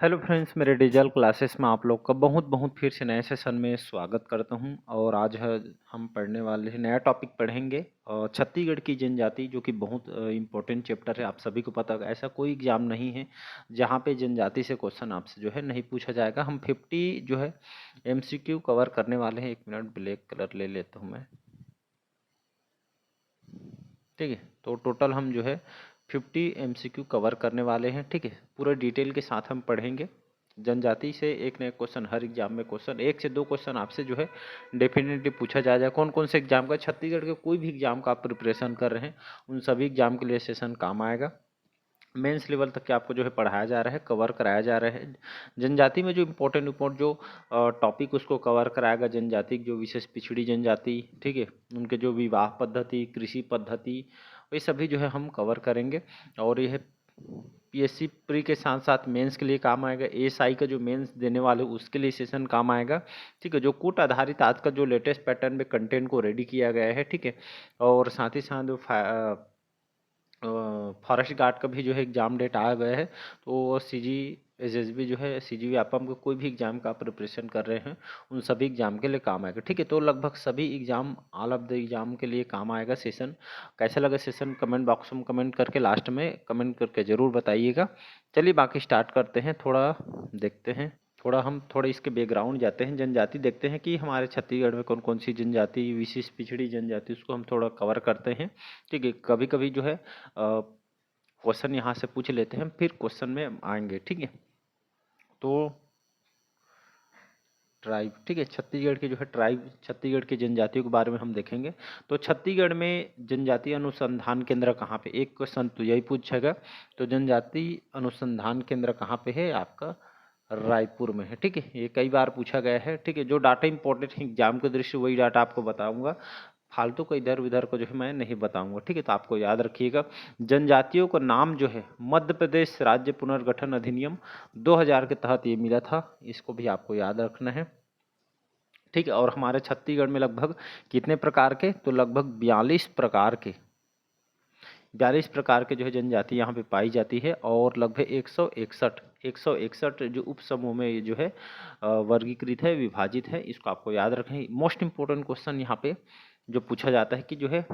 Hello friends, मेरे digital classes में आप लोग का बहुत बहुत फिर से नए सेशन में स्वागत करता हूं। और आज है हम पढ़ने वाले हैं, नया टॉपिक पढ़ेंगे छत्तीसगढ़ की जनजाति, जो कि बहुत इम्पोर्टेंट चैप्टर है। आप सभी को पता है, ऐसा कोई एग्जाम नहीं है जहां पे जनजाति से क्वेश्चन आपसे जो है नहीं पूछा जाएगा। हम 50 जो है एमसीक्यू कवर करने वाले हैं। 1 मिनट, ब्लैक कलर ले लेता हूँ मैं। ठीक है, तो टोटल हम जो है 50 एमसीक्यू कवर करने वाले हैं। ठीक है, पूरा डिटेल के साथ हम पढ़ेंगे। जनजाति से एक नया क्वेश्चन, हर एग्जाम में क्वेश्चन 1 से 2 क्वेश्चन आपसे जो है डेफिनेटली पूछा जाएगा। कौन कौन से एग्जाम का, छत्तीसगढ़ के कोई भी एग्जाम का आप प्रिपरेशन कर रहे हैं उन सभी एग्जाम के लिए सेशन काम आएगा। मेंस लेवल तक के आपको जो है पढ़ाया जा रहा है, कवर कराया जा रहा है। जनजाति में जो इम्पोर्टेंट जो टॉपिक उसको कवर कराएगा, जनजाति जो विशेष पिछड़ी जनजाति, ठीक है, उनके जो विवाह पद्धति, कृषि पद्धति, ये सभी जो है हम कवर करेंगे। और यह पीएससी प्री के साथ साथ मेंस के लिए काम आएगा। एएसआई का जो मेंस देने वाले उसके लिए सेशन काम आएगा। ठीक है, जो कूट आधारित आज का जो लेटेस्ट पैटर्न में कंटेंट को रेडी किया गया है। ठीक है, और साथ ही साथ जो फॉरेस्ट गार्ड का भी जो है एग्ज़ाम डेट आ गया है। तो सीजी एसएसबी जो है, सीजी व्यापम का कोई भी एग्ज़ाम का प्रिपरेशन कर रहे हैं उन सभी एग्ज़ाम के लिए काम आएगा। ठीक है, तो लगभग सभी exam, all of the exam के लिए काम आएगा सेशन। कैसा लगा सेशन, कमेंट बॉक्स में कमेंट करके, लास्ट में कमेंट करके ज़रूर बताइएगा। चलिए बाकी स्टार्ट करते हैं, थोड़ा देखते हैं। थोड़ा इसके बैकग्राउंड जाते हैं, जनजाति देखते हैं कि हमारे छत्तीसगढ़ में कौन कौन सी जनजाति, विशेष पिछड़ी जनजाति, उसको हम थोड़ा कवर करते हैं। ठीक है, कभी कभी जो है क्वेश्चन यहाँ से पूछ लेते हैं, फिर क्वेश्चन में आएंगे। ठीक है, तो ट्राइब, ठीक है, छत्तीसगढ़ के जो है ट्राइब, छत्तीसगढ़ की जनजातियों के बारे में हम देखेंगे। तो छत्तीसगढ़ में जनजातीय अनुसंधान केंद्र कहाँ पे, एक क्वेश्चन तो यही पूछेगा। तो जनजाति अनुसंधान केंद्र कहाँ पे है आपका, रायपुर में है। ठीक है, ये कई बार पूछा गया है। ठीक है, जो डाटा इंपॉर्टेंट है एग्जाम के दृष्टि, वही डाटा आपको बताऊंगा। फालतू को इधर उधर को जो है मैं नहीं बताऊंगा। ठीक है, तो आपको याद रखिएगा। जनजातियों का नाम जो है मध्य प्रदेश राज्य पुनर्गठन अधिनियम 2000 के तहत ये मिला था, इसको भी आपको याद रखना है। ठीक है, और हमारे छत्तीसगढ़ में लगभग कितने प्रकार के, तो लगभग 42 प्रकार के जो है जनजाति यहाँ पे पाई जाती है। और लगभग 161 जो उप समूह में ये जो है वर्गीकृत है, विभाजित है। इसको आपको याद रखें। मोस्ट इंपोर्टेंट क्वेश्चन यहाँ पे जो पूछा जाता है कि जो है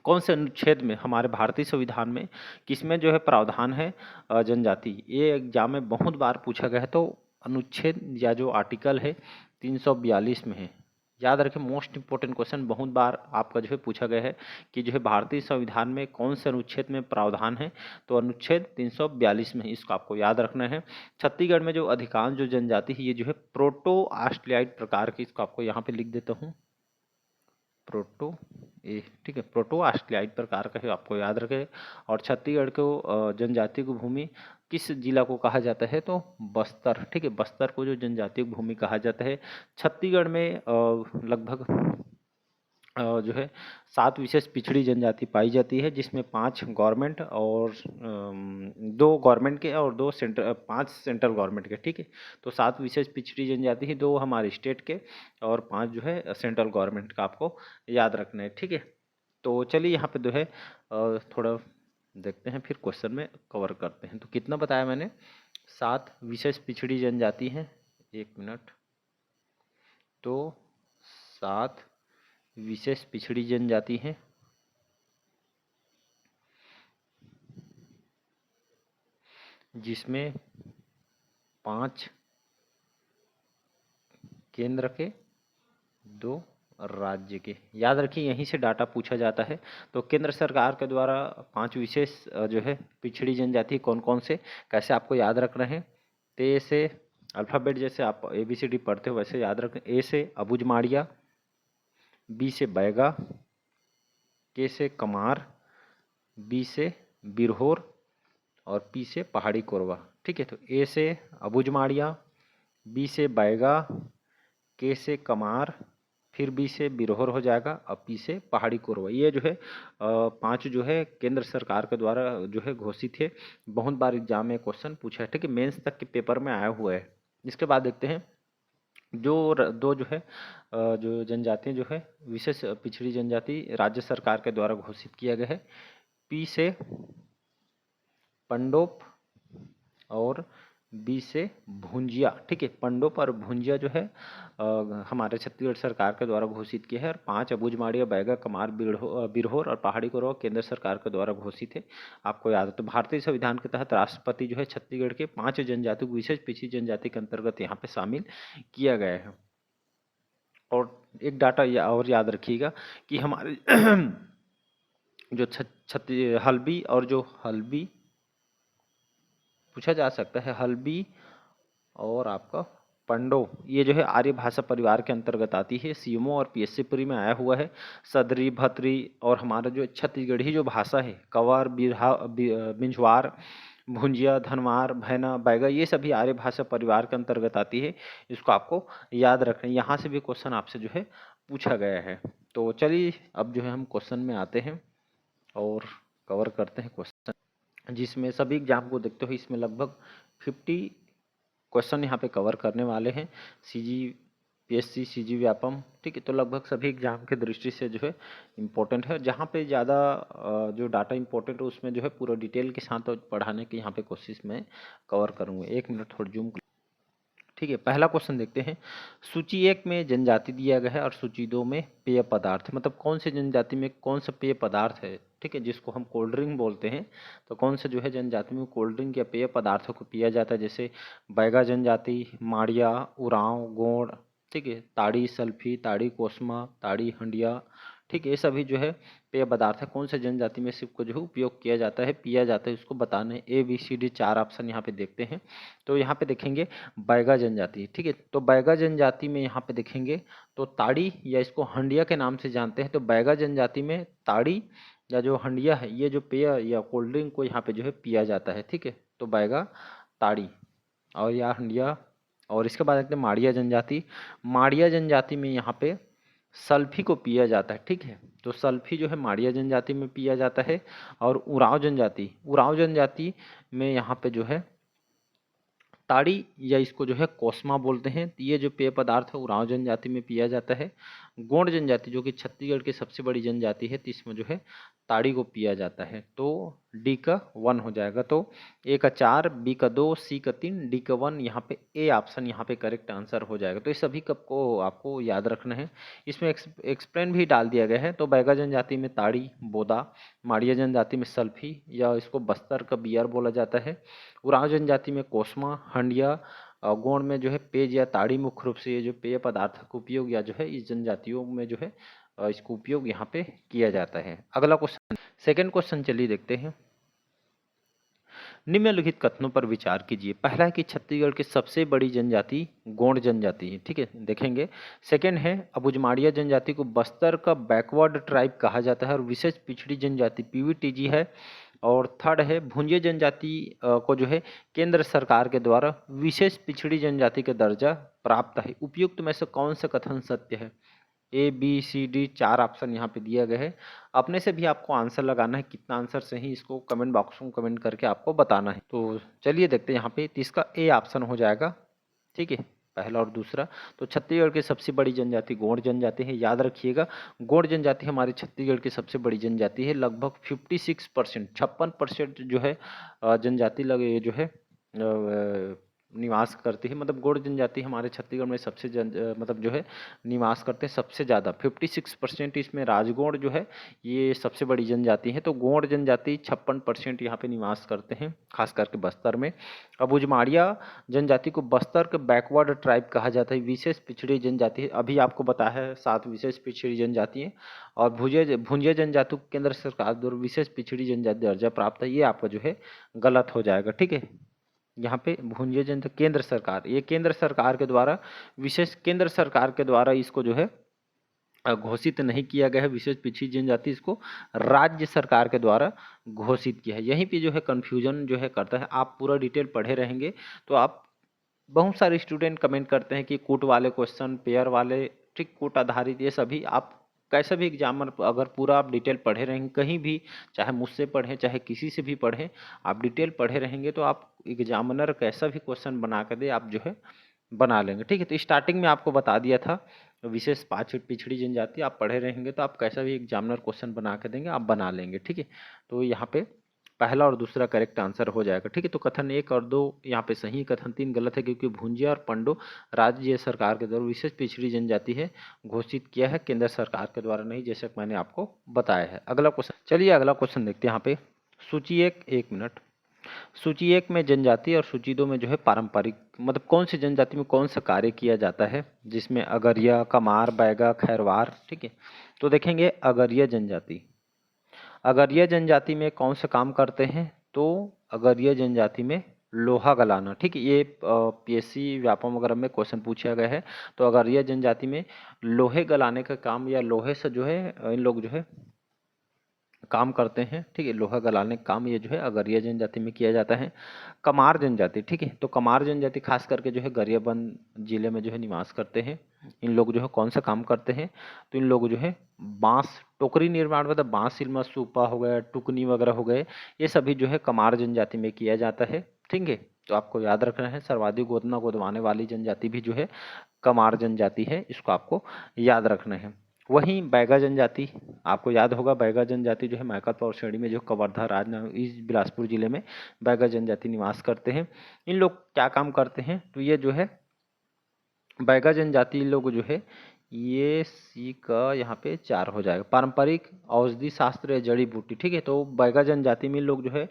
कौन से अनुच्छेद में हमारे भारतीय संविधान में किसमें जो है प्रावधान है जनजाति, ये एग्जाम में बहुत बार पूछा गया है। तो अनुच्छेद या जो आर्टिकल है 342 में है। याद रखें, मोस्ट इंपोर्टेंट क्वेश्चन बहुत बार आपका जो है पूछा गया है कि जो है भारतीय संविधान में कौन से अनुच्छेद में प्रावधान है। तो अनुच्छेद 342 में, इसको आपको याद रखना है। छत्तीसगढ़ में जो अधिकांश जो जनजाति है ये जो है प्रोटो ऑस्ट्रेलियाइड प्रकार की, इसको आपको यहाँ पे लिख देता हूँ, प्रोटो ए। ठीक है, प्रोटो ऑस्ट्रेलियाइड प्रकार का है, आपको याद रखें। और छत्तीसगढ़ को जनजाति की भूमि किस जिला को कहा जाता है, तो बस्तर। ठीक है, बस्तर को जो जनजाति की भूमि कहा जाता है। छत्तीसगढ़ में लगभग जो है 7 विशेष पिछड़ी जनजाति पाई जाती है, जिसमें 5 गवर्नमेंट और 2 गवर्नमेंट के और 2 सेंट्रल, 5 सेंट्रल गवर्नमेंट के। ठीक है, तो 7 विशेष पिछड़ी जनजाति है, 2 हमारे स्टेट के और 5 जो है सेंट्रल गवर्नमेंट का, आपको याद रखना है। ठीक है, तो चलिए यहाँ पे जो है थोड़ा देखते हैं, फिर क्वेश्चन में कवर करते हैं। तो कितना बताया मैंने, 7 विशेष पिछड़ी जनजाति हैं। 1 मिनट, तो 7 विशेष पिछड़ी जनजाति हैं, जिसमें 5 केंद्र के, 2 राज्य के। याद रखिए, यहीं से डाटा पूछा जाता है। तो केंद्र सरकार के द्वारा 5 विशेष जो है पिछड़ी जनजाति कौन कौन से, कैसे आपको याद रखना है। तो ए से अल्फ़ाबेट, जैसे आप ABCD पढ़ते हो वैसे याद रखें। ए से अबुझमाड़िया, बी से बैगा, के से कमार, बी से बिरहोर और पी से पहाड़ी कोरवा। ठीक है, तो ए से अबुझमाड़िया, बी से बैगा, के से कमार, फिर बी से बिरहोर हो जाएगा, और पी से पहाड़ी कोरवा। ये जो है 5 जो है केंद्र सरकार के द्वारा जो है घोषित है। बहुत बार एग्जाम में क्वेश्चन पूछा है। ठीक है, मेंस तक के पेपर में आया हुआ है। इसके बाद देखते हैं दो जो है जो जनजाति जो है विशेष पिछड़ी जनजाति राज्य सरकार के द्वारा घोषित किया गया है। पी से पंडोप और बी से भुंजिया, ठीक है। पंडोप और भुंजिया जो है हमारे छत्तीसगढ़ सरकार के द्वारा घोषित किया है। और 5 अबूझमाड़िया, बैगा, कमार, बिरहोर और पहाड़ी कोरवा केंद्र सरकार के द्वारा घोषित है। आपको याद है। तो भारतीय संविधान के तहत राष्ट्रपति जो है छत्तीसगढ़ के 5 जनजाति को विशेष पिछड़ी जनजाति के अंतर्गत यहाँ पे शामिल किया गया है। और एक डाटा और याद रखिएगा कि हमारे जो हल्बी और जो हल्बी पूछा जा सकता है, हल्बी और आपका पंडो, ये जो है आर्य भाषा परिवार के अंतर्गत आती है। सीएमओ और पीएससी पुरी में आया हुआ है। सदरी, भतरी और हमारा जो छत्तीसगढ़ी जो भाषा है, कंवर, बिंझवार, भुंजिया, धनवार, भैना, बैगा, ये सभी आर्य भाषा परिवार के अंतर्गत आती है। इसको आपको याद रखना है। यहाँ से भी क्वेश्चन आपसे जो है पूछा गया है। तो चलिए अब जो है हम क्वेश्चन में आते हैं और कवर करते हैं क्वेश्चन, जिसमें सभी एग्जाम को देखते हो इसमें लगभग 50 क्वेश्चन यहाँ पे कवर करने वाले हैं। सीजी, पीएससी, सीजी व्यापम, ठीक है। तो लगभग सभी एग्जाम के दृष्टि से जो है इम्पोर्टेंट है। जहाँ पे ज़्यादा जो डाटा इम्पोर्टेंट है उसमें जो है पूरा डिटेल के साथ पढ़ाने की यहाँ पे कोशिश मैं कवर करूँगा। 1 मिनट थोड़ा जूम, ठीक है। पहला क्वेश्चन देखते हैं। सूची 1 में जनजाति दिया गया है और सूची 2 में पेय पदार्थ, मतलब कौन से जनजाति में कौन सा पेय पदार्थ है, ठीक है, जिसको हम कोल्ड ड्रिंक बोलते हैं। तो कौन से जो है जनजाति में कोल्ड ड्रिंक या पेय पदार्थों को पिया जाता है, जैसे बैगा जनजाति, माड़िया, उरांव, गोंड, ठीक है, ताड़ी सल्फी, ताड़ी कोसमा, ताड़ी हंडिया, ठीक है। ये सभी जो है पेय पदार्थ है। कौन से जनजाति में सिर्फ को जो है उपयोग किया जाता है, पिया जाता है, उसको बताने ABCD 4 ऑप्शन यहाँ पे देखते हैं। तो यहाँ पे देखेंगे बैगा जनजाति, ठीक है। तो बैगा जनजाति में यहाँ पे देखेंगे तो ताड़ी या इसको हंडिया के नाम से जानते हैं। तो बैगा जनजाति में ताड़ी या जो हंडिया है, ये जो पेय या कोल्ड ड्रिंक को यहाँ पे जो है पिया जाता है, ठीक है। तो बैगा, ताड़ी और या हंडिया। और इसके बाद देखते हैं माड़िया जनजाति। माड़िया जनजाति में यहाँ पे सल्फी को पिया जाता है, ठीक है। तो सल्फी जो है माड़िया जनजाति में पिया जाता है। और उरांव जनजाति में यहाँ पे जो है ताड़ी या इसको जो है कोसमा बोलते हैं। ये जो पेय पदार्थ है उरांव जनजाति में पिया जाता है। गोंड जनजाति जो कि छत्तीसगढ़ की सबसे बड़ी जनजाति है, तो इसमें जो है ताड़ी को पिया जाता है। तो डी का 1 हो जाएगा। तो ए का 4, बी का 2, सी का 3, डी का 1, यहाँ पे ए ऑप्शन यहाँ पे करेक्ट आंसर हो जाएगा। तो ये सभी कब को आपको याद रखना है। इसमें एक्सप्लेन भी डाल दिया गया है। तो बैगा जनजाति में ताड़ी, बोदा, माड़िया जनजाति में सल्फी या इसको बस्तर का बियर बोला जाता है, उरांव जनजाति में कोसमा, हंडिया, गोंड में जो है पेज या ताड़ी मुख्य रूप से ये जो पेय पदार्थ का उपयोग या जो है इस जनजातियों में जो है इसको उपयोग यहाँ पे किया जाता है। अगला क्वेश्चन, सेकंड क्वेश्चन चलिए देखते हैं। निम्नलिखित कथनों पर विचार कीजिए। पहला है कि छत्तीसगढ़ की सबसे बड़ी जनजाति गोंड जनजाति है, ठीक है, देखेंगे। सेकंड है अबुझमाड़िया जनजाति को बस्तर का बैकवर्ड ट्राइब कहा जाता है और विशेष पिछड़ी जनजाति PVTG है। और थर्ड है भुंजिया जनजाति को जो है केंद्र सरकार के द्वारा विशेष पिछड़ी जनजाति का दर्जा प्राप्त है। उपयुक्त में से कौन सा कथन सत्य है। ABCD 4 ऑप्शन यहाँ पे दिया गया है। अपने से भी आपको आंसर लगाना है। कितना आंसर सही इसको कमेंट बॉक्स में कमेंट करके आपको बताना है। तो चलिए देखते हैं यहाँ पे। तो इसका A ऑप्शन हो जाएगा, ठीक है, पहला और दूसरा। तो छत्तीसगढ़ की सबसे बड़ी जनजाति गोंड जनजाति है। याद रखिएगा गोंड जनजाति हमारे छत्तीसगढ़ की सबसे बड़ी जनजाति है। लगभग 56%, 56% जो है जनजाति लगे जो है निवास करती है। मतलब गोंड जनजाति हमारे छत्तीसगढ़ में सबसे मतलब जो है निवास करते हैं सबसे ज़्यादा 56%। इसमें राजगोंड जो है ये सबसे बड़ी जनजाति है। तो गोंड जनजाति 56% यहाँ पे निवास करते हैं, खास करके बस्तर में। अबुझमाड़िया जनजाति को बस्तर के बैकवर्ड ट्राइब कहा जाता है, विशेष पिछड़ी जनजाति है। अभी आपको बताया है 7 विशेष पिछड़ी जनजाति है। और भुंजिया जनजाति को केंद्र सरकार द्वारा विशेष पिछड़ी जनजाति दर्जा प्राप्त है। ये आपका जो है गलत हो जाएगा, ठीक है। यहाँ पे भुंजिया जनता केंद्र सरकार, ये केंद्र सरकार के द्वारा विशेष केंद्र सरकार के द्वारा इसको जो है घोषित नहीं किया गया है विशेष पिछड़ी जनजाति, इसको राज्य सरकार के द्वारा घोषित किया है। यहीं पे जो है कंफ्यूजन जो है करता है। आप पूरा डिटेल पढ़े रहेंगे तो आप, बहुत सारे स्टूडेंट कमेंट करते हैं कि कूट वाले क्वेश्चन, पेयर वाले, ठीक, कूट आधारित, ये सभी आप कैसे भी एग्जामर अगर पूरा आप डिटेल पढ़े रहेंगे कहीं भी, चाहे मुझसे पढ़ें चाहे किसी से भी पढ़ें, आप डिटेल पढ़े रहेंगे तो आप एग्जामिनर कैसा भी क्वेश्चन बना कर दे आप जो है बना लेंगे, ठीक है। तो स्टार्टिंग में आपको बता दिया था विशेष 5 पिछड़ी जनजाति, आप पढ़े रहेंगे तो आप कैसा भी एग्जामिनर क्वेश्चन बना के देंगे आप बना लेंगे, ठीक है। तो यहाँ पे पहला और दूसरा करेक्ट आंसर हो जाएगा। ठीक है, तो कथन 1 और 2 यहाँ पे सही, कथन 3 गलत है, क्योंकि भुंजिया और पंडो राज्य सरकार के द्वारा विशेष पिछड़ी जनजाति है घोषित किया है, केंद्र सरकार के द्वारा नहीं, जैसे मैंने आपको बताया है। अगला क्वेश्चन, चलिए अगला क्वेश्चन देखते हैं। यहाँ पे सूची 1 मिनट, सूची 1 में जनजाति और सूची 2 में जो है पारंपरिक, मतलब कौन सी जनजाति में कौन सा कार्य किया जाता है, जिसमें अगरिया, कमार, बैगा, खैरवार। ठीक है, तो देखेंगे अगरिया जनजाति, अगरिया जनजाति में कौन सा काम करते हैं, तो अगरिया जनजाति में लोहा गलाना। ठीक है, ये पीएससी व्यापम वगैरह में क्वेश्चन पूछा गया है। तो अगरिया जनजाति में लोहे गलाने का काम या लोहे से जो है इन लोग जो है काम करते हैं। ठीक है, लोहा गलाने का काम ये जो है अगरिया जनजाति में किया जाता है। कमार जनजाति, ठीक है, तो कमार जनजाति खास करके जो है गरियाबंद जिले में जो है निवास करते हैं। इन लोग जो है कौन सा काम करते हैं, तो इन लोग जो है बांस टोकरी निर्माण, मतलब बांस सिल्मा सूपा हो गया, टुकनी वगैरह हो गए, ये सभी जो है कमार जनजाति में किया जाता है। ठीक है, तो आपको याद रखना है सर्वाधिक गोदना गोदवाने वाली जनजाति भी जो है कमार जनजाति है, इसको आपको याद रखना है। वहीं बैगा जनजाति, आपको याद होगा बैगा जनजाति जो है मैकलपुर श्रेणी में जो कवर्धा राजनांदगांव इस बिलासपुर जिले में बैगा जनजाति निवास करते हैं। इन लोग क्या काम करते हैं, तो ये जो है बैगा जनजाति लोग जो है ये सी का यहाँ पे 4 हो जाएगा, पारंपरिक औषधि शास्त्र या जड़ी बूटी। ठीक है, तो बैगा जनजाति में लोग जो है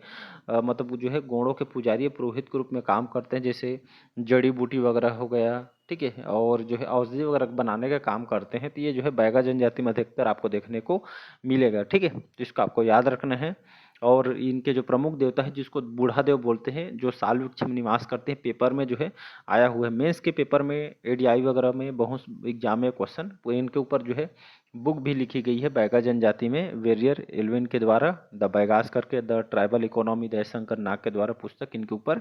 मतलब जो है गौड़ों के पुजारी या पुरोहित के रूप में काम करते हैं, जैसे जड़ी बूटी वगैरह हो गया। ठीक है, और जो है औषधि वगैरह बनाने का काम करते हैं, तो ये जो है बैगा जनजाति में अधिकतर आपको देखने को मिलेगा। ठीक है, तो इसको आपको याद रखना है। और इनके जो प्रमुख देवता है जिसको बूढ़ा देव बोलते हैं, जो साल वृक्ष में निवास करते हैं, पेपर में जो है आया हुआ है, मेंस के पेपर में एडीआई वगैरह में बहुत एग्जाम में क्वेश्चन इनके ऊपर जो है बुक भी लिखी गई है बैगा जनजाति में, वेरियर एल्विन के द्वारा, द बैगास करके, द ट्राइबल इकोनॉमी दयाशंकर नाग के द्वारा पुस्तक इनके ऊपर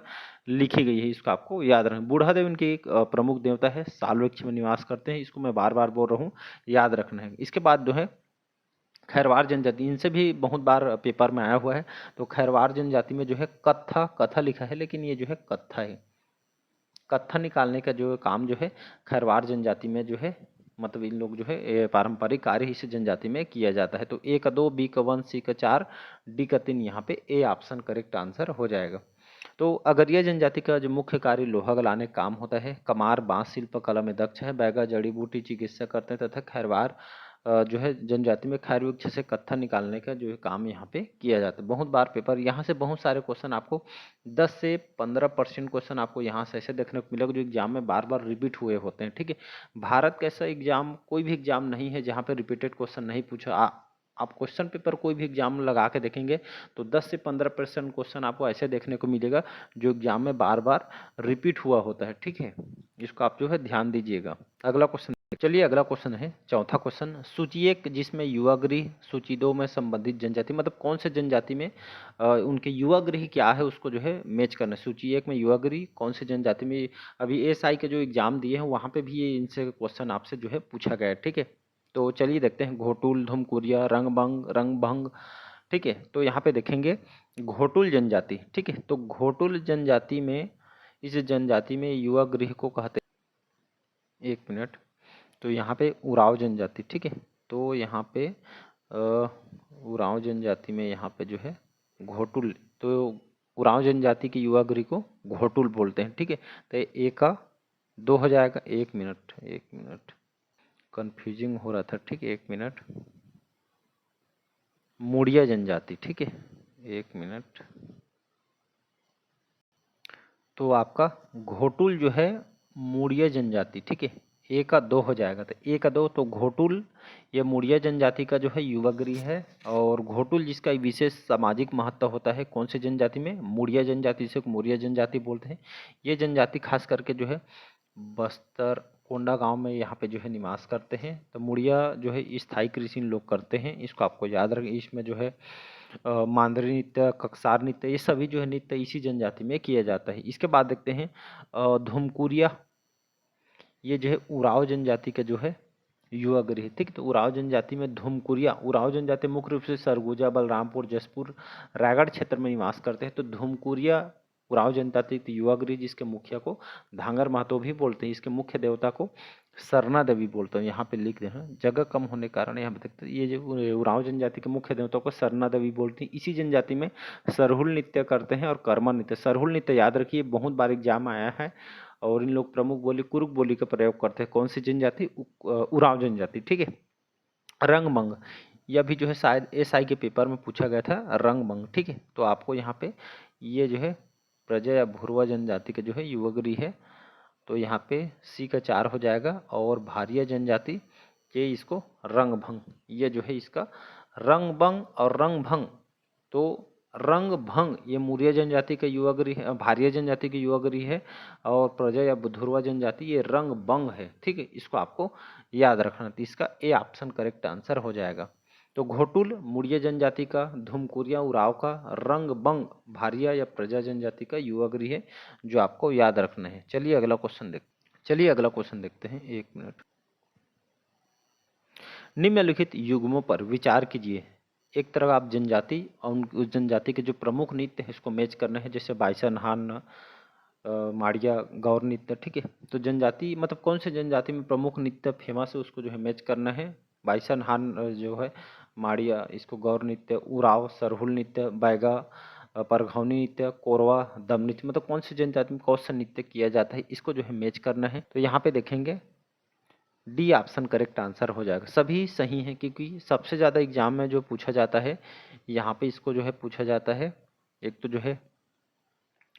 लिखी गई है, इसको आपको याद रखना। बूढ़ा देव इनके एक प्रमुख देवता है, साल वृक्ष में निवास करते हैं, इसको मैं बार बार बोल रहा हूँ, याद रखना है। इसके बाद जो है खैरवार जनजाति, इनसे भी बहुत बार पेपर में आया हुआ है। तो खैरवार जनजाति में जो है कत्था, कथा लिखा है लेकिन ये जो है कत्था है, कत्था निकालने का जो काम जो है खैरवार जनजाति में जो है, मतलब इन लोग जो है पारंपरिक कार्य इस जनजाति में किया जाता है। तो ए का 2, बी का 1, सी का 4, डी का 3, यहाँ पे ए ऑप्शन करेक्ट आंसर हो जाएगा। तो अगरिया जनजाति का जो मुख्य कार्य लोहा गलाने का काम होता है, कमार बांस शिल्प कला में दक्ष है, बैगा जड़ी बूटी चिकित्सा करते हैं, तथा खैरवार जो है जनजाति में खैर वृक्ष से कत्था निकालने का जो है काम यहाँ पे किया जाता है। बहुत बार पेपर यहाँ से बहुत सारे क्वेश्चन आपको 10 से 15% क्वेश्चन आपको यहाँ से ऐसे देखने को मिलेगा जो एग्जाम में बार बार रिपीट हुए होते हैं। ठीक है, भारत का ऐसा एग्जाम कोई भी एग्जाम नहीं है जहाँ पे रिपीटेड क्वेश्चन नहीं पूछा। आप क्वेश्चन पेपर कोई भी एग्जाम लगा के देखेंगे तो 10 से 15% क्वेश्चन आपको ऐसे देखने को मिलेगा जो एग्जाम में बार बार रिपीट हुआ होता है। ठीक है, इसको आप जो है ध्यान दीजिएगा। अगला क्वेश्चन, चलिए अगला क्वेश्चन है चौथा क्वेश्चन, सूची 1 जिसमें युवा गृह, सूची 2 में संबंधित जनजाति, मतलब कौन से जनजाति में उनके युवा गृह क्या है उसको जो है मैच करना है। सूची 1 में युवा गृह कौन से जनजाति में, अभी एएसआई के जो एग्जाम दिए हैं वहाँ पे भी ये इनसे क्वेश्चन आपसे जो है पूछा गया है। ठीक है, तो चलिए देखते हैं घोटुल, धुमकुरिया, रंगभंग। ठीक है, तो यहाँ पे देखेंगे घोटुल जनजाति। ठीक है, तो घोटुल जनजाति में, इस जनजाति में युवा गृह को कहते हैं, 1 मिनट, तो यहाँ पे उराव जनजाति। ठीक है, तो यहाँ पे उराव जनजाति में यहाँ पे जो है घोटुल, तो उराव जनजाति की युवा गृह को घोटुल बोलते हैं। ठीक है, तो ए का 2 हो जाएगा। 1 मिनट, 1 मिनट, कंफ्यूजिंग हो रहा था। ठीक है, 1 मिनट, मुड़िया जनजाति। ठीक है, 1 मिनट, तो आपका घोटुल जो है मुड़िया जनजाति। ठीक है, ए का 2 हो जाएगा, तो ए का 2, तो घोटुल ये मुड़िया जनजाति का जो है युवा गृह है। और घोटुल जिसका विशेष सामाजिक महत्व होता है कौन से जनजाति में, मुड़िया जनजाति से मुड़िया जनजाति बोलते हैं। ये जनजाति खास करके जो है बस्तर कोंडा गांव में यहाँ पे जो है निवास करते हैं। तो मुड़िया जो है स्थायी कृषि लोग करते हैं, इसको आपको याद रखें। इसमें जो है मांदरी नृत्य, ककसार नृत्य, ये सभी जो है नृत्य इसी जनजाति में किया जाता है। इसके बाद देखते हैं धुमकुरिया, ये जो है उराव जनजाति का जो है युवा गृह। ठीक, तो उराव जनजाति में धुमकुरिया, उराव जनजाति मुख्य रूप से सरगुजा, बलरामपुर, जसपुर, रायगढ़ क्षेत्र में निवास करते हैं। तो धुमकुरिया उरांव जनजाति के युवागृह जिसके मुखिया को धांगर महतो भी बोलते हैं, इसके मुख्य देवता को सरना देवी बोलते हैं। यहाँ पे लिख देना, जगह कम होने के कारण यहाँ पे देखते हैं ये जो उरांव जनजाति के मुख्य देवता को सरना देवी बोलती हैं। इसी जनजाति में सरहुल नृत्य करते हैं और कर्मा नृत्य। सरहुल नृत्य याद रखिए, बहुत बार एग्जाम आया है, और इन लोग प्रमुख बोली कुरुक बोली का प्रयोग करते हैं। कौन सी जनजाति? उरांव जनजाति, ठीक है। रंगमंग, यह भी जो है शायद एसआई के पेपर में पूछा गया था, रंगमंग, ठीक है। तो आपको यहाँ पे ये जो है प्रजा या भूरवा जनजाति का जो है युवगृह है, तो यहाँ पे सी का 4 हो जाएगा। और भारिया जनजाति ये इसको रंगभंग, ये जो है इसका रंगबंग और रंगभंग। तो रंगभंग ये मुरिया जनजाति का युवागृह है, भारिया जनजाति की युवागृह है, और प्रजा या बुधुरवा जनजाति ये रंगबंग है, ठीक है। इसको आपको याद रखना, तो इसका ए ऑप्शन करेक्ट आंसर हो जाएगा। तो घोटुल मुड़िया जनजाति का, धुमकुरिया उराव का, रंगबंग भारिया या प्रजा जनजाति का युवागृह है, जो आपको याद रखना है। चलिए अगला क्वेश्चन देखते हैं, 1 मिनट। निम्नलिखित युग्मों पर विचार कीजिए। एक तरफ आप जनजाति और उस जनजाति के जो प्रमुख नृत्य है इसको मैच करना है, जैसे बाइसन, हान, माड़िया, गौर नृत्य, ठीक है। तो जनजाति मतलब कौन से जनजाति में प्रमुख नृत्य फेमस है उसको जो है मैच करना है। बाइसन, हान जो है, माड़िया, इसको गौर नृत्य, उराव सरहुल नृत्य, बैगा परघौनी नृत्य, कोरवा दम नृत्य, मतलब कौन सी जनजाति में कौन सा नृत्य किया जाता है, इसको जो है मैच करना है। तो यहाँ पे देखेंगे डी ऑप्शन करेक्ट आंसर हो जाएगा। सभी सही हैं, क्योंकि सबसे ज़्यादा एग्जाम में जो पूछा जाता है यहाँ पे इसको जो है पूछा जाता है। एक तो जो है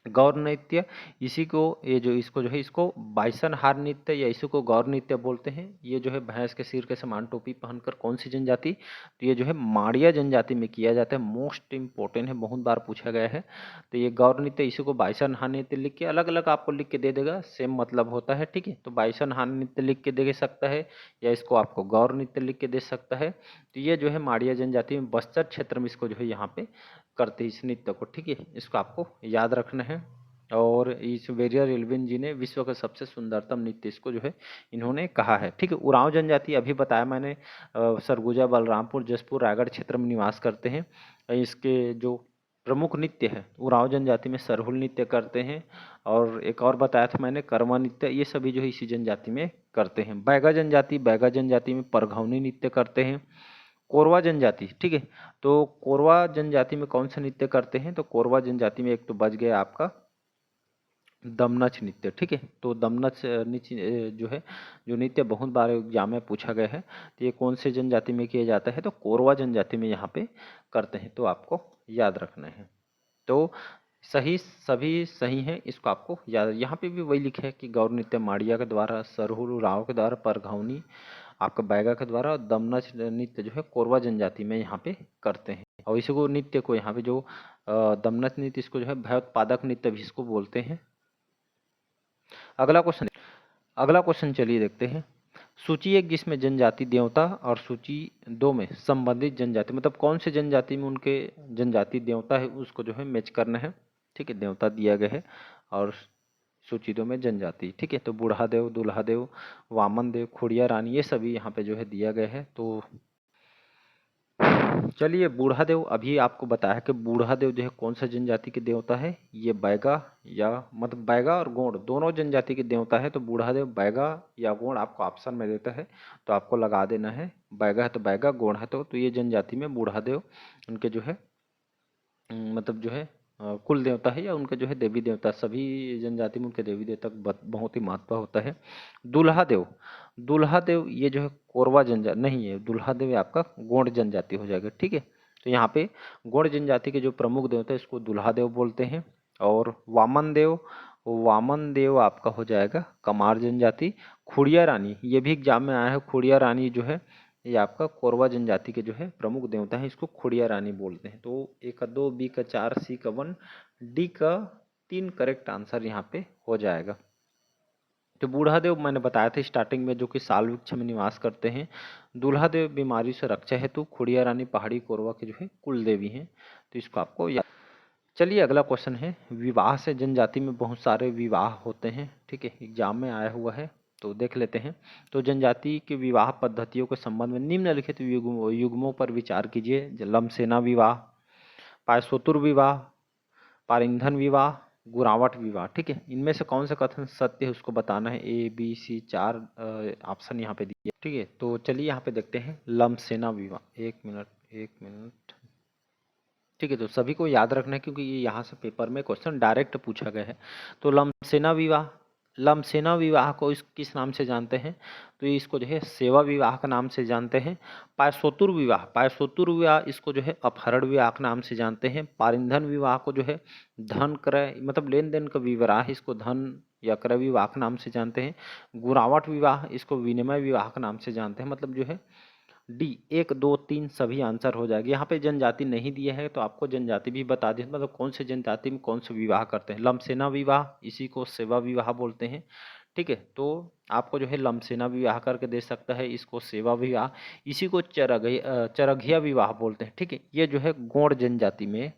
गौर नृत्य, इसी को ये जो इसको जो है इसको बाइसन हार नृत्य या इसी को गौर नृत्य बोलते हैं। ये जो है भैंस के सिर के समान टोपी पहनकर कौन सी जनजाति? तो ये जो है माड़िया जनजाति में किया जाता है। मोस्ट इंपॉर्टेंट है, बहुत बार पूछा गया है। तो ये गौर नृत्य, इसी को बाइसन हार नृत्य लिख के अलग अलग आपको लिख के दे देगा, सेम मतलब होता है, ठीक है। तो बाइसन हार नृत्य लिख के दे सकता है, या इसको आपको गौर नृत्य लिख के दे सकता है। तो ये जो है माड़िया जनजाति में बस्तर क्षेत्र में इसको जो है यहाँ पे करते हैं इस नृत्य को, ठीक है। इसको आपको याद रखना है। और इस वेरियर एल्विन जी ने विश्व का सबसे सुंदरतम नृत्य इसको जो है इन्होंने कहा है, ठीक है। उरांव जनजाति अभी बताया मैंने, सरगुजा, बलरामपुर, जसपुर, रायगढ़ क्षेत्र में निवास करते हैं। इसके जो प्रमुख नृत्य है उरांव जनजाति में सरहुल नृत्य करते हैं, और एक और बताया था मैंने कर्मा नृत्य, ये सभी जो है इसी जनजाति में करते हैं। बैगा जनजाति में परघौनी नृत्य करते हैं। कोरवा जनजाति, ठीक है। तो कोरवा जनजाति में कौन सा नृत्य करते हैं? तो कोरवा जनजाति में एक तो बच गया आपका दमनच नृत्य, ठीक है। तो दमनच नृत्य जो है, जो नृत्य बहुत बार एग्जाम में पूछा गया है, तो ये कौन से जनजाति में किया जाता है? तो कोरवा जनजाति में यहाँ पे करते हैं, तो आपको याद रखना है। तो सही, सभी सही हैं, इसको आपको याद। यहाँ पे भी वही लिखा है कि गौर नृत्य माड़िया के द्वारा, सरहुल उराव के द्वारा, परघौनी आपका बैगा के द्वारा, और दमनच नृत्य जो है कोरवा जनजाति में यहाँ पे करते हैं। और इसी को नृत्य को यहाँ पे जो दमनच नृत्य, इसको जो है भयोत्पादक नृत्य भी इसको बोलते हैं। अगला क्वेश्चन चलिए देखते हैं। सूची 1 जिसमें जनजाति देवता और सूची 2 में संबंधित जनजाति, मतलब कौन से जनजाति में उनके जनजाति देवता है उसको जो है मैच करना है, ठीक है। देवता दिया गया है और सूची 2 में जनजाति, ठीक है। तो बूढ़ा देव, दूल्हा देव, वामन देव, खुड़िया रानी, ये सभी यहाँ पे जो है दिया गया है। तो चलिए बूढ़ा देव, अभी आपको बताया कि बूढ़ा देव जो है कौन सा जनजाति के देवता है? ये बैगा, या मतलब बैगा और गोंड दोनों जनजाति के देवता है। तो बूढ़ा देव बैगा या गोंड आपको ऑप्शन में देता है, तो आपको लगा देना है। बैगा है तो बैगा, गोंड है तो ये जनजाति में बूढ़ा देव उनके जो है मतलब जो है कुल देवता है, या उनके जो है देवी देवता, सभी जनजाति में उनके देवी देवता का बहुत ही महत्व होता है। दूल्हा देव ये जो है कोरवा जनजाति नहीं है, दूल्हा देव आपका गोंड जनजाति हो जाएगा, ठीक है। तो यहाँ पे गोंड जनजाति के जो प्रमुख देवता है इसको दूल्हा देव बोलते हैं। और वामन देव आपका हो जाएगा कमार जनजाति। खुड़िया रानी, ये भी एग्जाम में आया है, खुड़िया रानी जो है ये आपका कोरवा जनजाति के जो है प्रमुख देवता है, इसको खुड़िया रानी बोलते हैं। तो ए का 2, बी का 4, सी का 1, डी का 3 करेक्ट आंसर यहाँ पे हो जाएगा। तो बूढ़ा देव मैंने बताया था स्टार्टिंग में, जो कि साल वृक्ष में निवास करते हैं। दूल्हा देव बीमारी से रक्षा हेतु, खुड़िया रानी पहाड़ी कोरवा के जो है कुल देवी हैं। तो इसको आपको याद। चलिए अगला क्वेश्चन है, विवाह से जनजाति में बहुत सारे विवाह होते हैं, ठीक है, एग्जाम में आया हुआ है, तो देख लेते हैं। तो जनजाति के विवाह पद्धतियों के संबंध में निम्नलिखित युग्मों पर विचार कीजिए। लमसेना विवाह, पायसोतुर विवाह, पारिंधन विवाह, गुरावट विवाह। ठीक है, इनमें से कौन सा कथन सत्य है उसको बताना है। ए बी सी 4 ऑप्शन यहाँ पे दिए। ठीक है, तो चलिए यहाँ पे देखते हैं लमसेना विवाह। एक मिनट, एक मिनट। ठीक है, तो सभी को याद रखना है क्योंकि ये यहाँ से पेपर में क्वेश्चन डायरेक्ट पूछा गया है। तो लमसेना विवाह, लमसेना विवाह को इस किस नाम से जानते हैं? तो ये इसको जो है सेवा विवाह का नाम से जानते हैं। पायसोतुर विवाह, पायसोतुर विवाह इसको जो है अपहरण विवाह के नाम से जानते हैं। पारिंधन विवाह को जो है धन क्रय मतलब लेन देन का विवाह, इसको धन या क्रय विवाह के नाम से जानते हैं। गुरावट विवाह इसको विनिमय विवाह के नाम से जानते हैं। मतलब जो है डी 1 2 3 सभी आंसर हो जाएगी। यहाँ पे जनजाति नहीं दिया है तो आपको जनजाति भी बता दें, मतलब कौन से जनजाति में कौन सा विवाह करते हैं। लमसेना विवाह इसी को सेवा विवाह बोलते हैं। ठीक है, तो आपको जो है लमसेना विवाह करके दे सकता है, इसको सेवा विवाह, इसी को चरघिया विवाह बोलते हैं। ठीक है, ये जो है गौड़ जनजाति में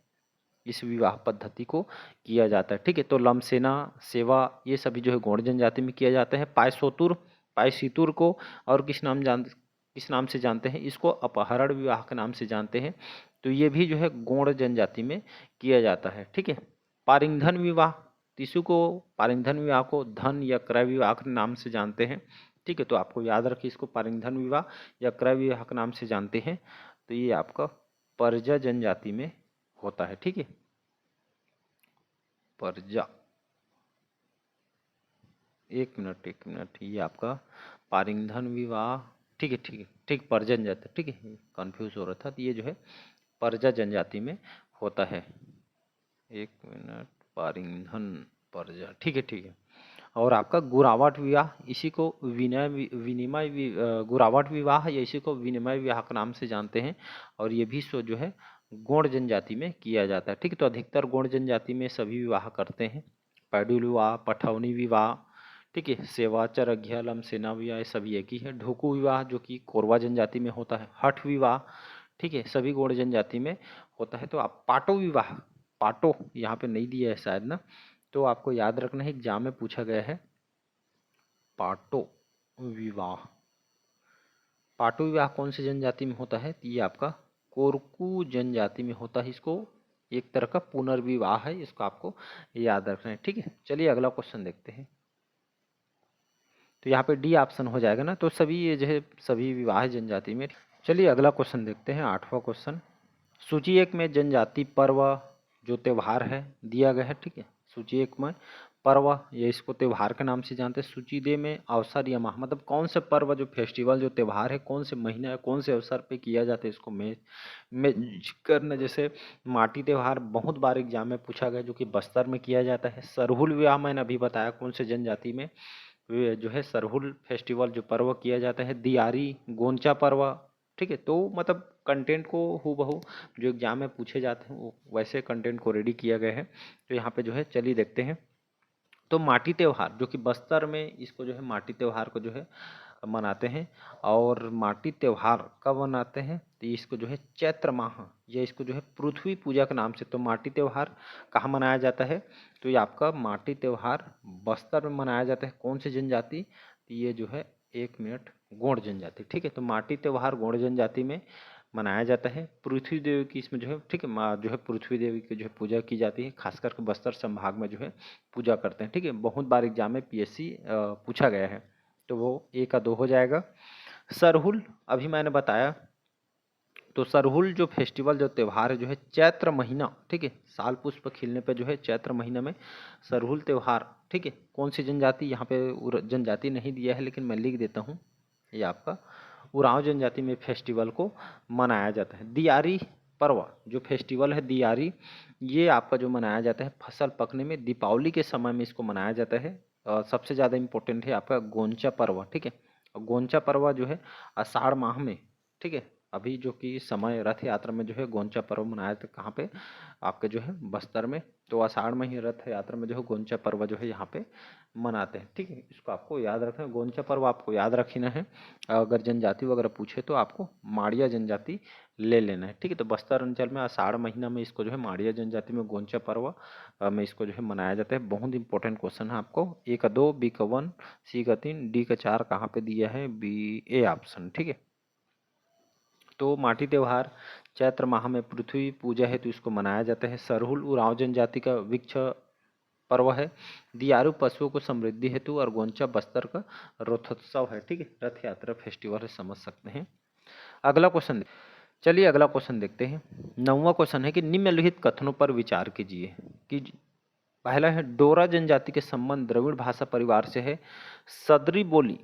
इस विवाह पद्धति को किया जाता है। ठीक है, तो लमसेना, सेवा ये सभी जो है गौड़ जनजाति में किया जाता है। पायसोतुर, पायसीतुर को और किस नाम से जानते हैं? इसको अपहरण विवाह के नाम से जानते हैं। तो ये भी जो है गौड़ जनजाति में किया जाता है। ठीक है, पारिंधन विवाह, इसी को पारिंधन विवाह को धन या क्रय विवाह के नाम से जानते हैं। ठीक है, तो आपको याद रखिए इसको पारिंधन विवाह या क्रय विवाह के नाम से जानते हैं। तो ये आपका परजा जनजाति में होता है। ठीक है, परजा, एक मिनट, एक मिनट, ये आपका पारिंधन विवाह। ठीक है, ठीक है, ठीक, परजा जनजाति। ठीक है, कंफ्यूज हो रहा था। तो ये जो है परजा जनजाति में होता है। एक मिनट, पारिंधन, परजा। ठीक है, ठीक है। और आपका गुरावट विवाह, इसी को गुरावट विवाह या इसी को विनिमय विवाह के नाम से जानते हैं। और ये भी सो जो है गौड़ जनजाति में किया जाता है। ठीक है, तो अधिकतर गौड़ जनजाति में सभी विवाह करते हैं। पैडुल विवाह, पठौनी विवाह, ठीक है, सेवा, चरघिया, लमसेना विवाह ये सभी एक ही है। ढोकू विवाह जो कि कोरवा जनजाति में होता है। हठ विवाह, ठीक है, सभी गौड़ जनजाति में होता है। तो आप पाटो विवाह, पाटो यहाँ पे नहीं दिया है शायद ना, तो आपको याद रखना है एग्जाम में पूछा गया है पाटो विवाह। पाटो विवाह कौन सी जनजाति में होता है? तो ये आपका कोरकू जनजाति में होता है। इसको एक तरह का पुनर्विवाह है, इसको आपको याद रखना है। ठीक है, चलिए अगला क्वेश्चन देखते हैं। तो यहाँ पे डी ऑप्शन हो जाएगा ना, तो सभी ये जो है सभी विवाह जनजाति में। चलिए अगला क्वेश्चन देखते हैं, 8वां क्वेश्चन। सूची 1 में जनजाति पर्व जो त्यौहार है दिया गया है। ठीक है, सूची 1 में पर्व, ये इसको त्यौहार के नाम से जानते हैं। सूची 2 में अवसर या माह, मतलब कौन से पर्व जो फेस्टिवल जो त्यौहार है कौन से महीने कौन से अवसर पे किया जाता है, इसको मैच करना। जैसे माटी त्यौहार बहुत बार एग्जाम में पूछा गया, जो कि बस्तर में किया जाता है। सरहुल विवाह मैंने अभी बताया कौन से जनजाति में जो है सरहुल फेस्टिवल जो पर्व किया जाता है। दियारी, गोंचा पर्व। ठीक है, तो मतलब कंटेंट को हूबहू जो एग्जाम में पूछे जाते हैं वो वैसे कंटेंट को रेडी किया गया है। तो यहाँ पे जो है चलिए देखते हैं। तो माटी त्योहार जो कि बस्तर में इसको जो है माटी त्योहार को जो है मनाते हैं। और माटी त्योहार कब मनाते हैं? तो इसको जो है चैत्र माह या इसको जो है पृथ्वी पूजा के नाम से। तो माटी त्योहार कहाँ मनाया जाता है? तो ये आपका माटी त्योहार बस्तर में मनाया जाता है। कौन सी जनजाति? तो ये जो है एक मिनट, गौड़ जनजाति। ठीक है, तो माटी त्योहार गौड़ जनजाति में मनाया जाता है। पृथ्वी देवी की इसमें जो है, ठीक है, माँ जो है पृथ्वी देवी की जो है पूजा की जाती है, खास करके बस्तर संभाग में जो है पूजा करते हैं। ठीक है, बहुत बार एग्जाम में पीएससी पूछा गया है। तो वो 1 का 2 हो जाएगा। सरहुल अभी मैंने बताया, तो सरहुल जो फेस्टिवल जो त्यौहार है जो है चैत्र महीना, ठीक है, साल पुष्प खिलने पे जो है चैत्र महीना में सरहुल त्यौहार। ठीक है, कौन सी जनजाति, यहाँ पे जनजाति नहीं दिया है लेकिन मैं लिख देता हूँ, ये आपका उरांव जनजाति में फेस्टिवल को मनाया जाता है। दियारी पर्व जो फेस्टिवल है दियारी, ये आपका जो मनाया जाता है फसल पकने में दीपावली के समय में इसको मनाया जाता है। सबसे ज़्यादा इम्पोर्टेंट है आपका गोंचा पर्व। ठीक है, और गोंचा पर्व जो है आषाढ़ माह में, ठीक है, अभी जो कि समय रथ यात्रा में जो है गोंचा पर्व मनाया था कहाँ पे? आपके जो है बस्तर में। तो आषाढ़ में ही रथ यात्रा में जो है गोंचा पर्व जो है यहाँ पे मनाते हैं। ठीक है, इसको आपको याद रखना है, गोंचा पर्व आपको याद रखना है। अगर जनजाति वगैरह पूछे तो आपको माड़िया जनजाति ले लेना है। ठीक है, तो बस्तर अंचल में आषाढ़ महीना में इसको जो है माड़िया जनजाति में गोंचा पर्व में इसको जो है मनाया जाता है। बहुत इंपॉर्टेंट क्वेश्चन है आपको। ए का 2, बी का 1, सी का 3, डी का 4 कहाँ पे दिया है? B, A option. ठीक है, तो माटी त्योहार चैत्र माह में पृथ्वी पूजा है तो इसको मनाया जाता है। सरहुल उरांव जनजाति का वृक्ष पर्व है। दियारू पशुओं को समृद्धि हेतु और गोंचा बस्तर का रथोत्सव है। ठीक है, रथ यात्रा फेस्टिवल है, समझ सकते हैं। अगला क्वेश्चन, चलिए अगला क्वेश्चन देखते हैं। 9वां क्वेश्चन है कि निम्नलिखित कथनों पर विचार कीजिए। कि पहला है डोरा जनजाति के संबंध द्रविड़ भाषा परिवार से है। सदरी बोली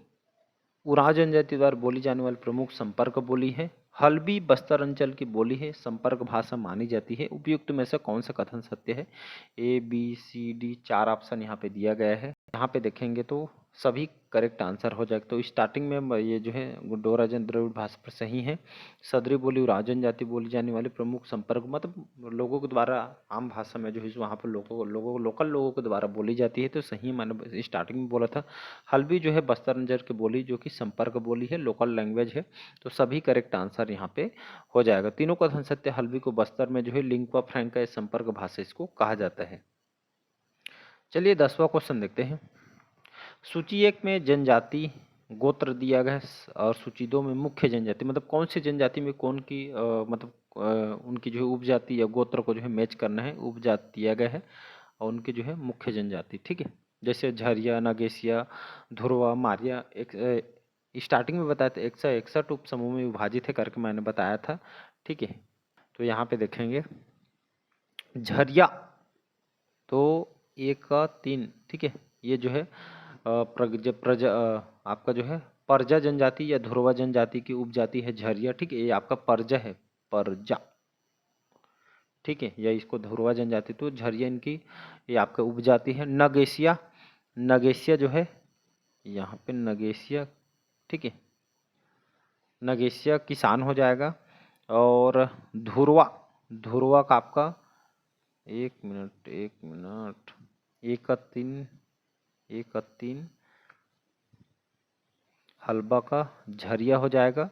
उरांव जनजाति द्वारा बोली जाने वाली प्रमुख संपर्क बोली है। हल्बी बस्तर अंचल की बोली है, संपर्क भाषा मानी जाती है। उपयुक्त में से कौन सा कथन सत्य है? A B C D 4 option यहाँ पे दिया गया है। यहाँ पे देखेंगे तो सभी करेक्ट आंसर हो जाएगा। तो स्टार्टिंग में ये जो है डोरा जन द्रविड़ भाषा पर सही है। सदरी बोली उरांव जनजाति बोली जाने वाले प्रमुख संपर्क मतलब लोगों के द्वारा आम भाषा में जो है वहाँ पर लोकल लोगों के द्वारा बोली जाती है, तो सही मैंने स्टार्टिंग में बोला था। हल्बी जो है बस्तर अंचल की बोली जो कि संपर्क बोली है, लोकल लैंग्वेज है, तो सभी करेक्ट आंसर यहाँ पे हो जाएगा। तीनों कथन सत्य। हल्बी को बस्तर में जो है लिंग्वा फ्रैंका या संपर्क भाषा इसको कहा जाता है। चलिए 10वां क्वेश्चन देखते हैं। सूची 1 में जनजाति गोत्र दिया गया है और सूची 2 में मुख्य जनजाति, मतलब कौन सी जनजाति में कौन की उनकी जो है उपजाति या गोत्र को जो है मैच करना है, उपजाति दिया गया है और उनकी जो है मुख्य जनजाति। ठीक है, जैसे झरिया, नागेशिया, धुरवा, मारिया। एक स्टार्टिंग में बताया था 161 उप समूह में विभाजित है करके मैंने बताया था। ठीक है, तो यहाँ पे देखेंगे झरिया तो 1 का 3। ठीक है, ये जो है आपका जो है परजा जनजाति या ध्रुवा जनजाति की उपजाति है झरिया। ठीक है, ये आपका परजा है, परजा। ठीक है, या इसको ध्रुवा जनजाति, तो झरिया इनकी ये आपका उपजाति है। नगेशिया, नगेशिया जो है यहाँ पे नगेशिया। ठीक है, नगेशिया किसान हो जाएगा। और धुरवा, धुरवा का आपका 1 मिनट 1 का 3 हलबा का झरिया हो जाएगा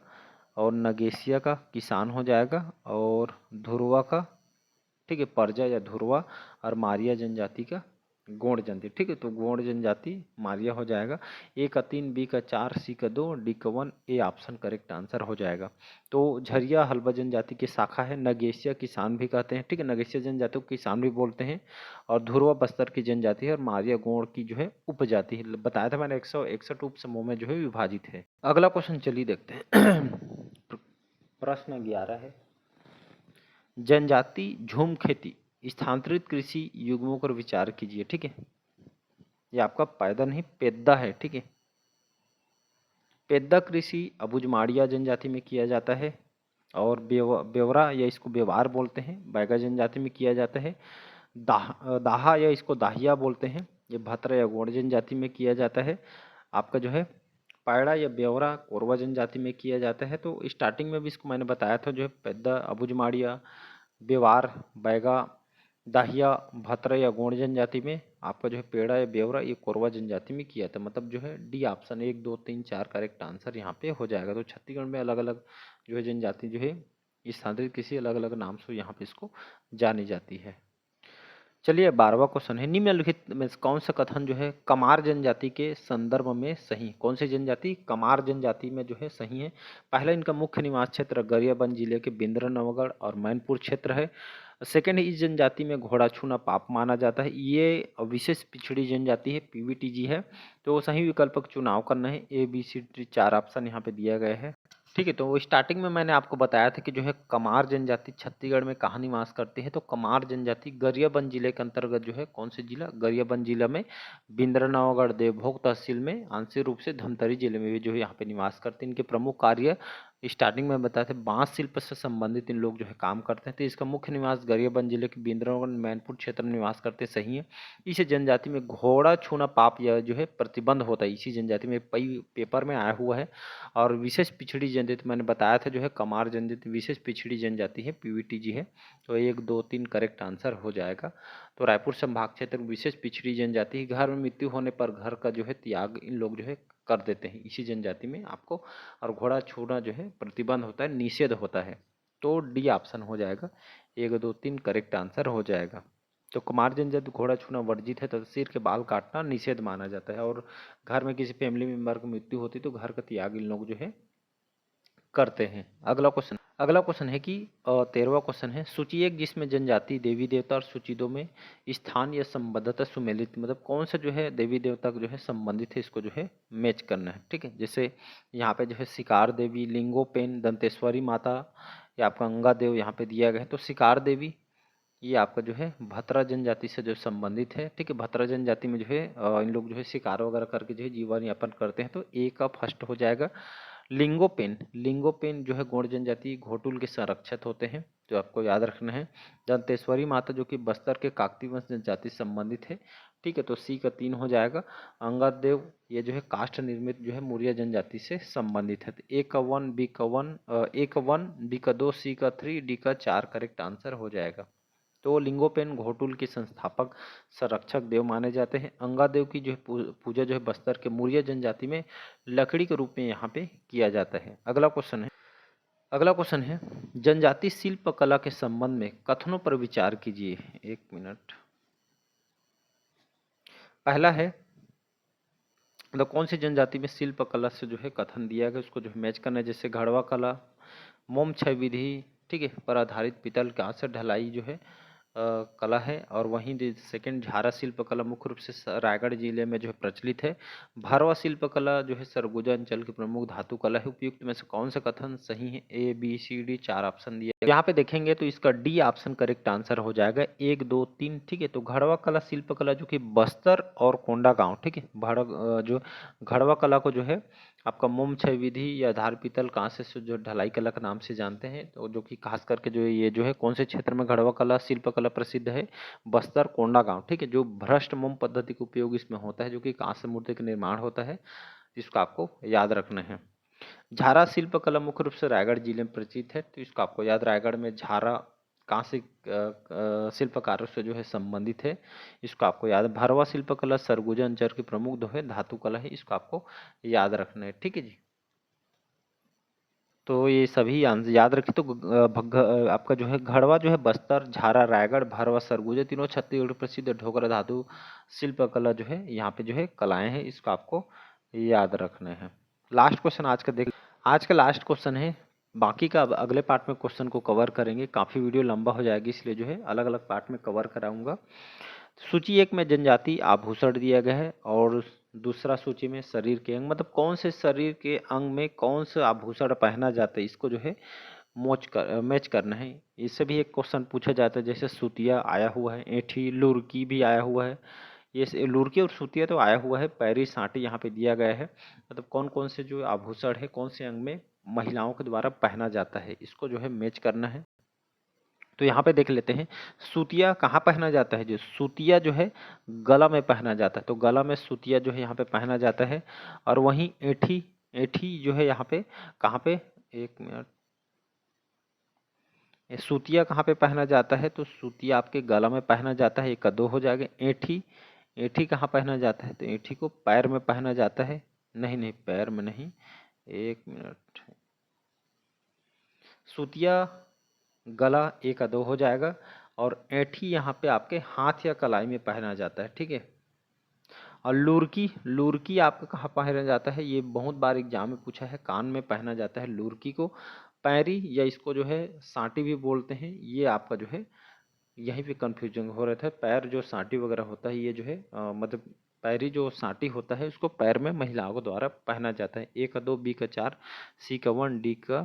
और नगेशिया का किसान हो जाएगा और धुरवा का ठीक है परजा या धुरवा और मारिया जनजाति का गोंड जनजाति। ठीक है, तो गोंड जनजाति मारिया हो जाएगा। 1 का 3, बी का 4, सी का 2, डी का 1, ए ऑप्शन करेक्ट आंसर हो जाएगा। तो झरिया हलबा जनजाति की शाखा है। नगेशिया किसान भी कहते हैं। ठीक है, नगेशिया जनजाति को किसान भी बोलते हैं। और धुरवा बस्तर की जनजाति है और मारिया गोंड की जो है उपजाति है। बताया था मैंने 161 उप समूह में जो है विभाजित है। अगला क्वेश्चन चलिए देखते हैं। प्रश्न 11 है, जनजाति झूम खेती स्थानांतरित कृषि युग्मों पर विचार कीजिए। ठीक है, ये आपका पैदा नहीं पेद्दा है। ठीक है, पेद्दा कृषि अबुझमाड़िया जनजाति में किया जाता है और बेवरा या इसको बेवार बोलते हैं बैगा जनजाति में किया जाता है। दाहा या इसको दाहिया बोलते हैं, ये भतरा या गोंड जनजाति में किया जाता है। आपका जो है पायड़ा या बेवरा कोरवा जनजाति में किया जाता है। तो स्टार्टिंग में भी इसको मैंने बताया था, जो है पेद्दा अबुझमाड़िया बेवार बैगा दाहिया भतरा या गोंड जनजाति में आपका जो है पेड़ा या बेवरा ये कोरवा जनजाति में किया था। मतलब जो है डी ऑप्शन 1 2 3 4 करेक्ट आंसर यहाँ पे हो जाएगा। तो छत्तीसगढ़ में अलग अलग जो है जनजाति जो है स्थानांतरित किसी अलग अलग नाम से यहाँ पे इसको जानी जाती है। चलिए 12वां क्वेश्चन है, निम्नलिखित में कौन सा कथन जो है कमार जनजाति के संदर्भ में सही? कौन सी जनजाति? कमार जनजाति में जो है सही है। पहला इनका मुख्य निवास क्षेत्र गरियाबंद जिले के बिंद्रानवगढ़ और मैनपुर क्षेत्र है। सेकेंड, इस जनजाति में घोड़ा छूना पाप माना जाता है। ये विशेष पिछड़ी जनजाति है, पीवीटीजी है। तो सही विकल्प का चुनाव करना है। A B C D 4 option यहाँ पे दिया गया है। ठीक है, तो स्टार्टिंग में मैंने आपको बताया था कि जो है कमार जनजाति छत्तीसगढ़ में कहाँ निवास करती है। तो कमार जनजाति गरियाबंद जिले के अंतर्गत जो है कौन से जिला? गरियाबंद जिला में बिंद्रानवगढ़ देवभोग तहसील में आंशिक रूप से धमतरी जिले में भी जो है यहाँ पे निवास करते हैं। इनके प्रमुख कार्य स्टार्टिंग में बताए थे बांस शिल्प से संबंधित इन लोग जो है काम करते हैं। तो इसका मुख्य निवास गरियाबंद जिले के बिंद्रानवगढ़ मैनपुर क्षेत्र में निवास करते सही है। इस जनजाति में घोड़ा छूना पाप या जो है प्रतिबंध होता है। इसी जनजाति में पेपर में आया हुआ है। और विशेष पिछड़ी जनजाति मैंने बताया था जो है कमार जनजाति विशेष पिछड़ी जनजाति है, पीवीटीजी है। तो 1 2 3 करेक्ट आंसर हो जाएगा। तो रायपुर संभाग क्षेत्र विशेष पिछड़ी जनजाति, घर में मृत्यु होने पर घर का जो है त्याग इन लोग जो है कर देते हैं इसी जनजाति में आपको। और घोड़ा छूना जो है प्रतिबंध होता है, निषेध होता है। तो डी ऑप्शन हो जाएगा। 1 2 3 करेक्ट आंसर हो जाएगा। तो कुमार जनजाति घोड़ा छूना वर्जित है तथा सिर के बाल काटना निषेध माना जाता है। और घर में किसी फैमिली मेंबर की मृत्यु होती तो घर का त्याग इन लोग जो है करते हैं। अगला क्वेश्चन है कि 13वां क्वेश्चन है, सूची 1 जिसमें जनजाति देवी देवता और सूची 2 में स्थान या संबद्धता सुमेलित, मतलब कौन सा जो है देवी देवता जो है संबंधित है, इसको जो है मैच करना है। ठीक है, जैसे यहाँ पे जो है सिकार देवी, लिंगोपेन, दंतेश्वरी माता या आपका अंगा देव यहाँ पे दिया गया है। तो सिकार देवी ये आपका जो है भतरा जनजाति से जो संबंधित है। ठीक है, भतरा जनजाति में जो है इन लोग जो है शिकार वगैरह करके जो है जीवन यापन करते हैं, तो ए का फर्स्ट हो जाएगा। लिंगोपेन, लिंगोपेन जो है गौड़ जनजाति घोटुल के संरक्षक होते हैं, जो आपको याद रखना है। दंतेश्वरी माता जो कि बस्तर के काकती वंश जनजाति से संबंधित है। ठीक है, तो सी का 3 हो जाएगा। अंगद देव ये जो है काष्ठ निर्मित जो है मौर्य जनजाति से संबंधित है। तो ए का 1, बी का 1, ए का 1, बी का 2, सी का 3, डी का 4 करेक्ट आंसर हो जाएगा। तो लिंगोपेन घोटुल के संस्थापक संरक्षक देव माने जाते हैं। अंगादेव की जो है पूजा जो है बस्तर के मौर्य जनजाति में लकड़ी के रूप में यहाँ पे किया जाता है। अगला क्वेश्चन है, जनजाति शिल्प कला के संबंध में कथनों पर विचार कीजिए। 1 मिनट। पहला है, मतलब कौन सी जनजाति में शिल्प कला से जो है कथन दिया गया, उसको जो है मैच करना है। जैसे घड़वा कला, मोम क्षय विधि, ठीक है, पर आधारित पीतल कांच से ढलाई जो है कला है। और वहीं सेकंड झारा शिल्प कला मुख्य रूप से रायगढ़ जिले में जो है प्रचलित है। भारवा शिल्प कला जो है सरगुजा अंचल की प्रमुख धातु कला है। उपयुक्त में से कौन सा कथन सही है? A B C D, 4 option दिए यहाँ पे देखेंगे तो इसका डी ऑप्शन करेक्ट आंसर हो जाएगा। 1 2 3। ठीक है, तो घड़वा कला शिल्प कला जो कि बस्तर और कोंडागांव, ठीक है, जो घड़वा कला को जो है आपका मोम क्षय विधि या धार पीतल कांस्य से जो ढलाई कला के नाम से जानते हैं, तो जो कि खास करके जो ये जो है कौन से क्षेत्र में घड़वा कला शिल्प कला प्रसिद्ध है? बस्तर कोंडागांव। ठीक है, जो भ्रष्ट मोम पद्धति का उपयोग इसमें होता है, जो कि कांस्य मूर्ति का निर्माण होता है, जिसको आपको याद रखना है। झारा शिल्प कला मुख्य रूप से रायगढ़ जिले में प्रचलित है, तो इसको आपको याद, रायगढ़ में झारा कांस्य शिल्पकारों से जो है संबंधित है, इसको आपको याद। भरवा शिल्प कला सरगुजा अंचल की प्रमुख जो है धातु कला है, इसको आपको याद रखना है। ठीक है जी, तो ये सभी आंसर याद रखिए। तो आपका जो है घड़वा जो है बस्तर, झारा, रायगढ़, भरवा, सरगुजा तीनों छत्तीसगढ़ के प्रसिद्ध ढोकरा धातु शिल्प कला जो है यहाँ पे जो है कलाएं हैं, इसको आपको याद रखना है। लास्ट क्वेश्चन आज का देख, आज का लास्ट क्वेश्चन है। बाकी का अब अगले पार्ट में क्वेश्चन को कवर करेंगे, काफ़ी वीडियो लंबा हो जाएगी, इसलिए जो है अलग अलग पार्ट में कवर कराऊंगा। सूची 1 में जनजाति आभूषण दिया गया है, और दूसरा सूची में शरीर के अंग, मतलब कौन से शरीर के अंग में कौन सा आभूषण पहना जाता है, इसको जो है मैच करना है। इससे भी एक क्वेश्चन पूछा जाता है, जैसे सुतिया आया हुआ है, ऐठी, लुरकी भी आया हुआ है। ये लुरकी और सुतिया तो आया हुआ है, पैरी सांटी यहाँ पे दिया गया है। मतलब कौन कौन से जो आभूषण है कौन से अंग में महिलाओं के द्वारा पहना जाता है, इसको जो है मैच करना है। तो यहाँ पे देख लेते हैं, सूतिया कहाँ पहना जाता है? जो सूतिया जो है गला में पहना जाता है, तो गला में सूतिया जो है यहाँ पे पहना जाता है। और वहीं ऐठी, ऐठी जो है यहाँ पे कहाँ पे, 1 मिनट, सूतिया कहाँ पे पहना जाता है? तो सूतिया आपके गला में पहना जाता है, 1 का 2 हो जाएगा। ऐठी, ऐठी कहाँ पहना जाता है? तो ऐठी को पैर में पहना जाता है। नहीं नहीं, पैर में नहीं, 1 मिनट, सूतिया गला 1 का 2 हो जाएगा। और ऐठी यहाँ पे आपके हाथ या कलाई में पहना जाता है। ठीक है, और लुरकी, लुरकी आपका कहाँ पहना जाता है? ये बहुत बार एग्जाम में पूछा है, कान में पहना जाता है लुरकी को। पैरी या इसको जो है सांटी भी बोलते हैं, ये आपका जो है यहीं पे कंफ्यूजन हो रहा था। पैर जो सांटी वगैरह होता है, ये जो है मतलब पैरी जो सांटी होता है, उसको पैर में महिलाओं के द्वारा पहना जाता है। ए का 2, बी का 4, सी का 1, डी का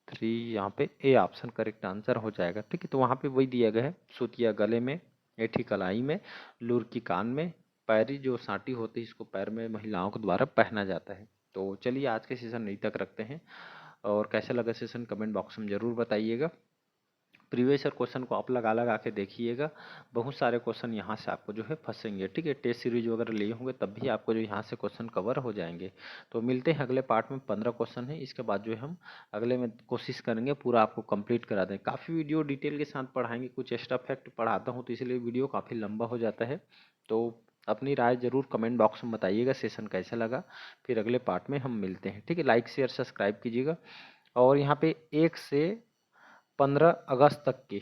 3, यहाँ पे ए ऑप्शन करेक्ट आंसर हो जाएगा। ठीक है, तो वहाँ पे वही दिया गया है, सूतिया गले में, ऐठी कलाई में, लुरकी कान में, पैरी जो सांटी होती है इसको पैर में महिलाओं के द्वारा पहना जाता है। तो चलिए आज के सेशन यहीं तक रखते हैं, और कैसा लगा सेशन कमेंट बॉक्स में ज़रूर बताइएगा। प्रीवियस ईयर क्वेश्चन को आप लगा लगा के देखिएगा, बहुत सारे क्वेश्चन यहाँ से आपको जो है फंसेंगे। ठीक है, टेस्ट सीरीज वगैरह लिए होंगे तब भी आपको जो यहाँ से क्वेश्चन कवर हो जाएंगे। तो मिलते हैं अगले पार्ट में, 15 क्वेश्चन है, इसके बाद जो है हम अगले में कोशिश करेंगे पूरा आपको कंप्लीट करा दें। काफ़ी वीडियो डिटेल के साथ पढ़ाएंगे, कुछ एक्स्ट्रा फैक्ट पढ़ाता हूँ तो इसलिए वीडियो काफ़ी लंबा हो जाता है। तो अपनी राय जरूर कमेंट बॉक्स में बताइएगा, सेशन कैसा लगा। फिर अगले पार्ट में हम मिलते हैं। ठीक है, लाइक शेयर सब्सक्राइब कीजिएगा। और यहाँ पे 1 से 15 अगस्त तक के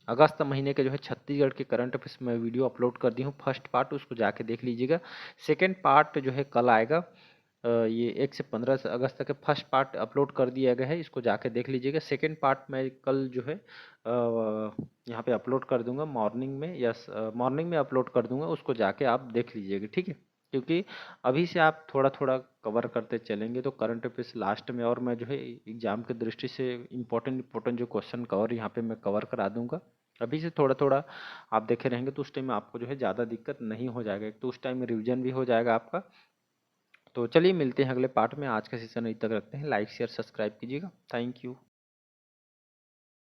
अगस्त महीने के जो है छत्तीसगढ़ के करंट अफेयर्स में वीडियो अपलोड कर दी हूँ। फर्स्ट पार्ट उसको जाके देख लीजिएगा। सेकंड पार्ट जो है कल आएगा, ये 1 से 15 अगस्त तक फर्स्ट पार्ट अपलोड कर दिया गया है, इसको जाके देख लीजिएगा। सेकेंड पार्ट मैं कल जो है यहाँ पे अपलोड कर दूंगा मॉर्निंग में, या मॉर्निंग में अपलोड कर दूंगा, उसको जाके आप देख लीजिएगा, ठीक है। क्योंकि अभी से आप थोड़ा थोड़ा कवर करते चलेंगे तो करंट अफेयर्स लास्ट में, और मैं जो है एग्जाम की दृष्टि से इम्पोर्टेंट जो क्वेश्चन कवर यहाँ पे मैं कवर करा दूंगा। अभी से थोड़ा थोड़ा आप देखे रहेंगे तो उस टाइम में आपको जो है ज़्यादा दिक्कत नहीं हो जाएगा, एक तो उस टाइम में रिविजन भी हो जाएगा आपका। तो चलिए मिलते हैं अगले पार्ट में, आज का सेशन यहीं तक रखते हैं। लाइक शेयर सब्सक्राइब कीजिएगा। Thank you.